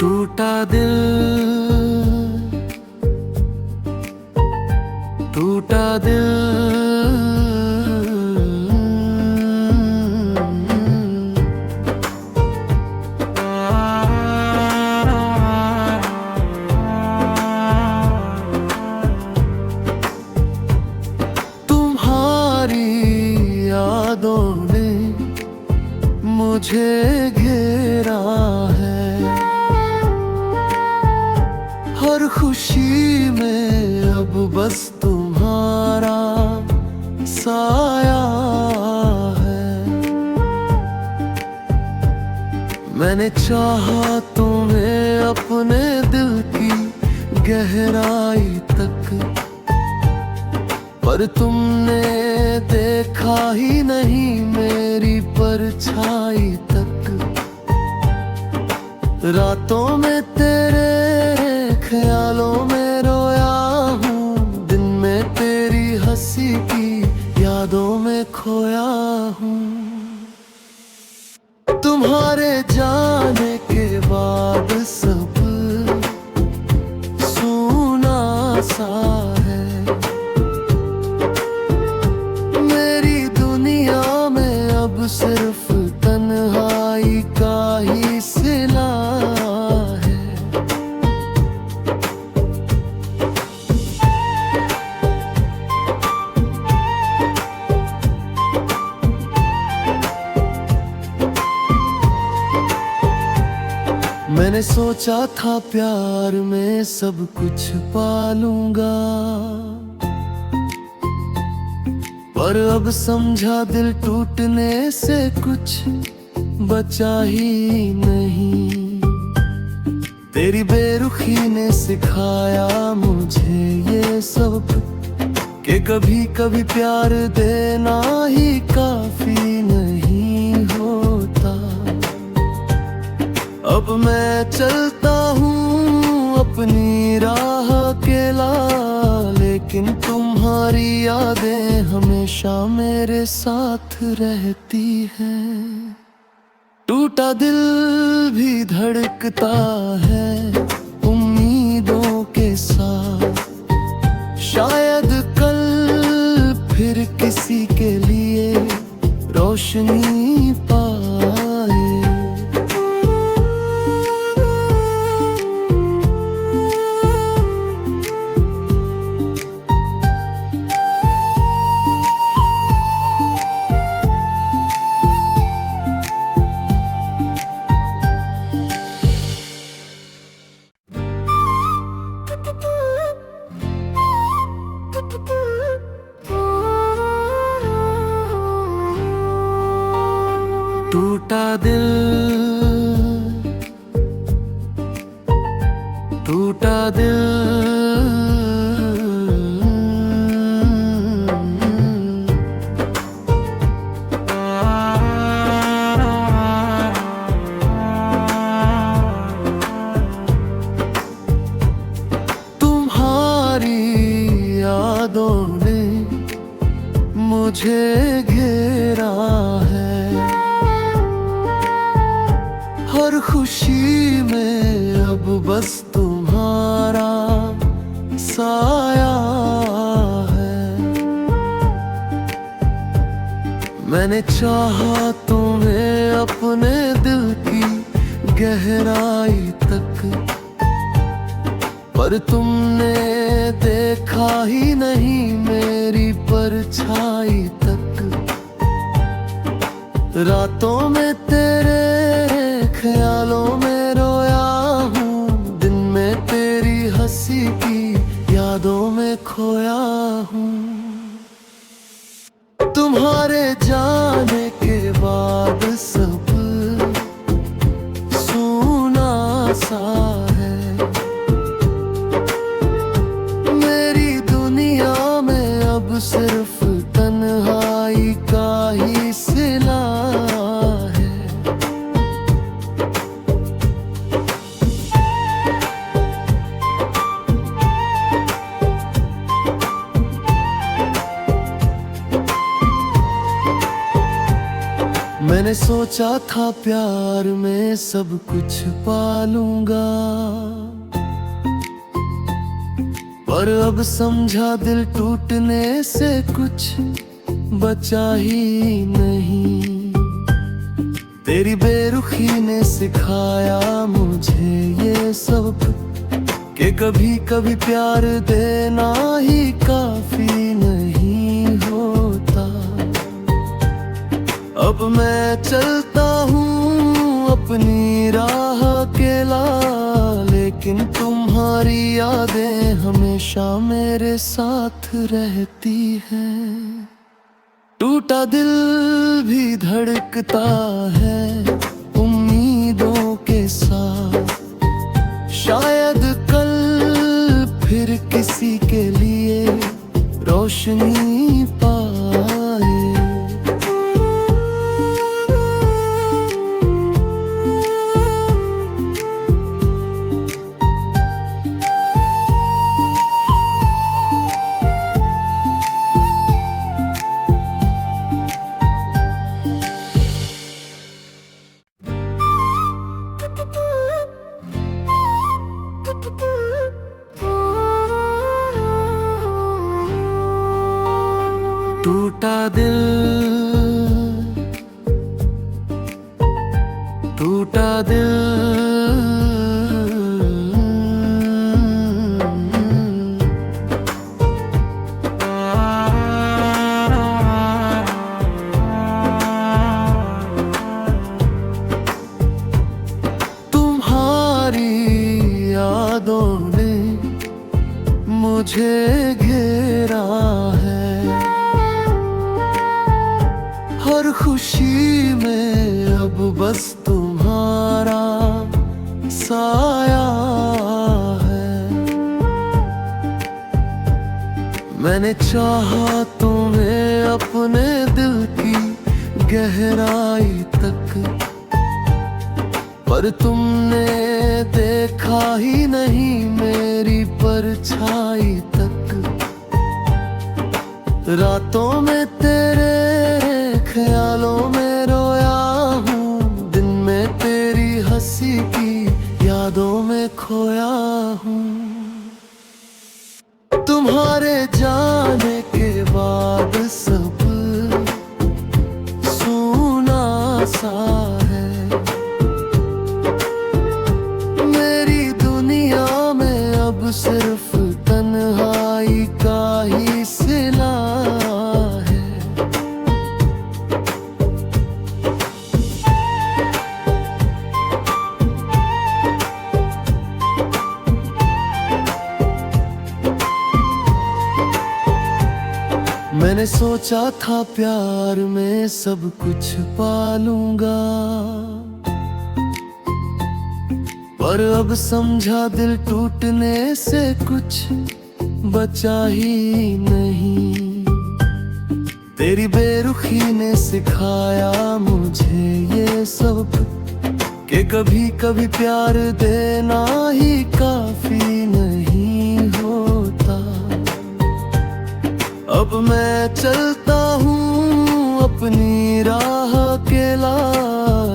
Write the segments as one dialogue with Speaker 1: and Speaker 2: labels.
Speaker 1: टूटा दिल, टूटा दिल। तुम्हारी यादों ने मुझे घेरा है, हर खुशी में अब बस तुम्हारा साया है। मैंने चाहा तुम्हें अपने दिल की गहराई तक, पर तुमने देखा ही नहीं मेरी परछाई तक। रातों में तेरे ख्यालों में रोया हूँ, दिन में तेरी हंसी की यादों में खोया हूँ। तुम्हारे जाने के बाद सब सूना सा है, मेरी दुनिया में अब सिर्फ तन्हाई का ही सिला है। मैंने सोचा था प्यार में सब कुछ पालूंगा, पर अब समझा दिल टूटने से कुछ बचा ही नहीं। तेरी बेरुखी ने सिखाया मुझे ये सब कि कभी कभी प्यार देना ही काफी नहीं होता। अब मैं चलता हूँ अपनी राह अकेला, लेकिन तुम्हारी यादें हमेशा मेरे साथ रहती हैं। टूटा दिल भी धड़कता है उम्मीदों के साथ, शायद कल फिर किसी के लिए रोशनी पाए। टूटा दिल, टूटा दिल। तुम्हारी यादों ने मुझे घेरा है, हर खुशी में अब बस तुम्हारा साया है। मैंने चाहा तुम्हें अपने दिल की गहराई तक, पर तुमने देखा ही नहीं मेरी परछाई तक। रातों में तेरे ख्यालों में रोया हूँ, दिन में तेरी हंसी की यादों में खोया हूँ। तुम्हारे जाने के बाद सब सूना सा है, मेरी दुनिया में अब सिर्फ तन्हाई का ही सिला है। मैंने सोचा था प्यार में सब कुछ पालूंगा, पर अब समझा दिल टूटने से कुछ बचा ही नहीं। तेरी बेरुखी ने सिखाया मुझे ये सब कि कभी कभी प्यार देना ही काफी नहीं होता। अब मैं चलता हूँ अपनी राह अकेला, लेकिन तुम्हारी यादें हमेशा मेरे साथ रहती हैं। टूटा दिल भी धड़कता है उम्मीदों के साथ, शायद कल फिर किसी के लिए रोशनी पाए। टूटा दिल, टूटा दिल, तुम्हारी यादों ने मुझे घेरा है। हर खुशी में अब बस तुम्हारा साया है। मैंने चाहा तुम्हें अपने दिल की गहराई तक, पर तुमने देखा ही नहीं मेरी परछाई तक। रातों में तेरे ख्यालों में रोया हूँ, दिन में तेरी हंसी की यादों में खोया हूँ। तुम्हारे जाने के बाद सब सूना सा है। मेरी दुनिया में अब सिर्फ तन्हाई का ही सिला है। मैंने सोचा था प्यार में सब कुछ पालूंगा, पर अब समझा दिल टूटने से कुछ बचा ही नहीं। तेरी बेरुखी ने सिखाया मुझे ये सब कि कभी कभी प्यार देना ही काफी नहीं होता। अब मैं चलता हूँ अपनी राह अकेला,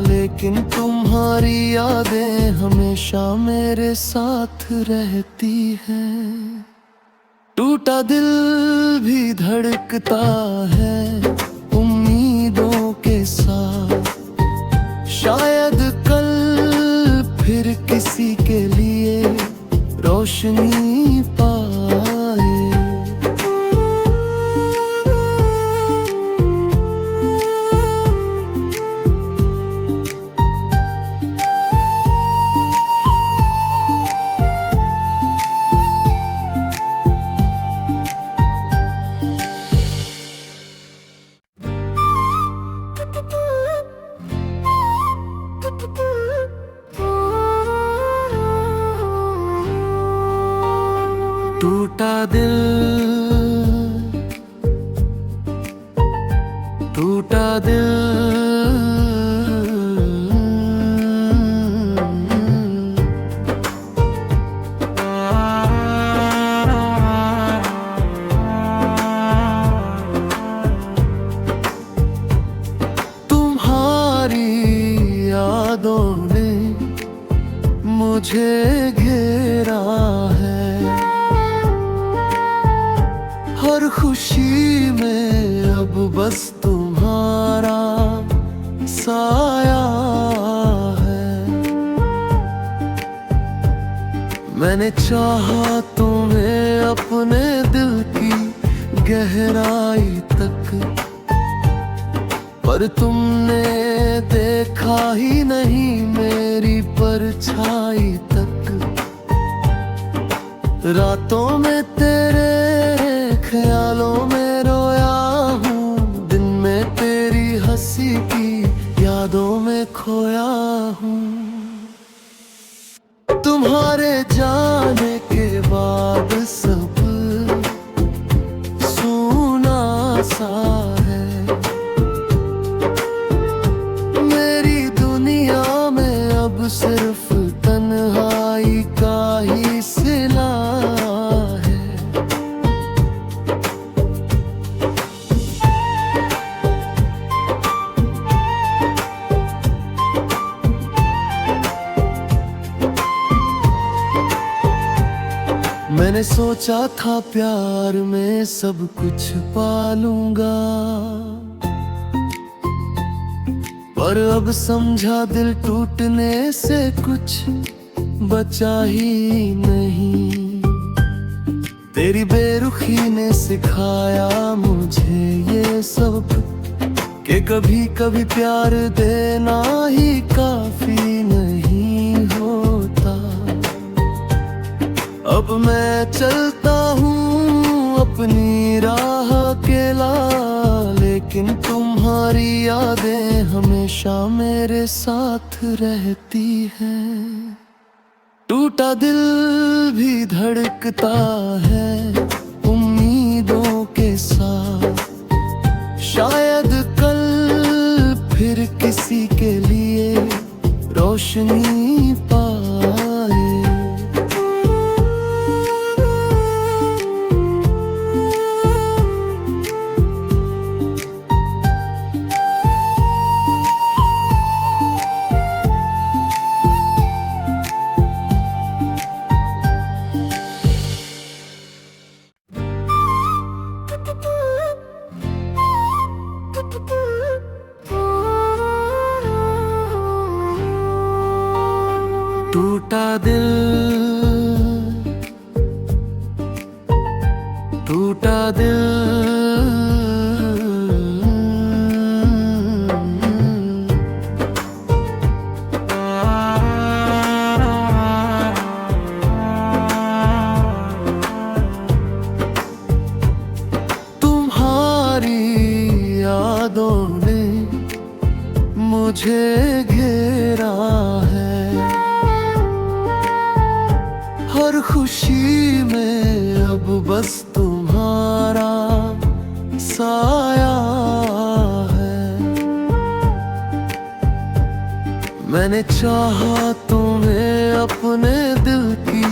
Speaker 1: लेकिन तुम्हारी यादें हमेशा मेरे साथ रहती हैं। टूटा दिल भी धड़कता है उम्मीदों के साथ, शायद कल फिर किसी के लिए रोशनी पाए। मुझे घेरा है। हर खुशी में अब बस तुम्हारा साया है। मैंने चाहा तुम्हें अपने दिल की गहराई तक, पर तुमने देखा ही नहीं मेरी परछाई तक। रातों में तेरे ख्यालों में रोया हूँ, दिन में तेरी हंसी की यादों में खोया हूँ। तुम्हारे जाने के बाद सब सूना सा है। मेरी दुनिया में अब सिर्फ तन्हाई का ही सिला है। मैंने सोचा था प्यार में सब कुछ पालूंगा, पर अब समझा दिल टूटने से कुछ बचा ही नहीं। तेरी बेरुखी ने सिखाया मुझे ये सब, कि कभी कभी प्यार देना ही काफी नहीं होता। अब मैं चलता हूँ अपनी राह अकेला, लेकिन तुम्हारी यादें हमेशा मेरे साथ रहती हैं। टूटा दिल भी धड़कता है उम्मीदों के साथ, शायद कल फिर किसी के लिए रोशनी पाए। टूटा दिल, टूटा दिल, तुम्हारी यादों ने मुझे घेरा है। हर खुशी में अब बस तुम्हारा साया है। मैंने चाहा तुम्हें अपने दिल की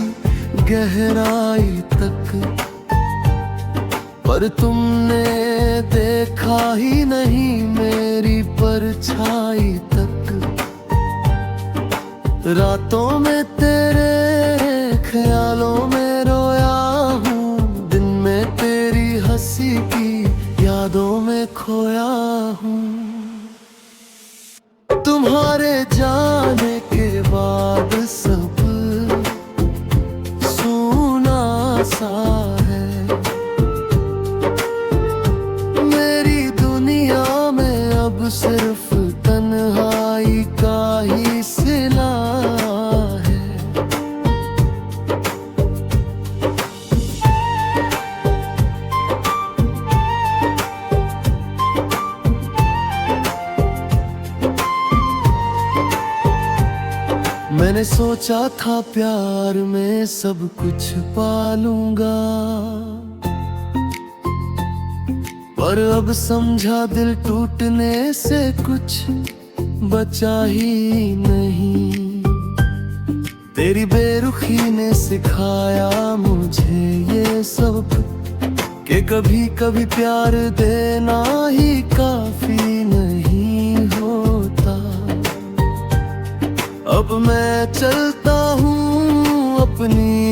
Speaker 1: गहराई तक, पर तुमने देखा ही नहीं मेरी परछाई तक। रातों में तेरे ख्यालों में रोया हूँ, दिन में तेरी हंसी की यादों में खोया हूँ। तुम्हारे जाने के बाद सब सूना सा है। मेरी दुनिया में अब सिर्फ तन्हाई का ही सिला है। मैंने सोचा था प्यार में सब कुछ पालूंगा, पर अब समझा दिल टूटने से कुछ बचा ही नहीं। तेरी बेरुखी ने सिखाया मुझे ये सब, कि कभी कभी प्यार देना ही काफी नहीं होता। अब मैं चलता हूँ अपनी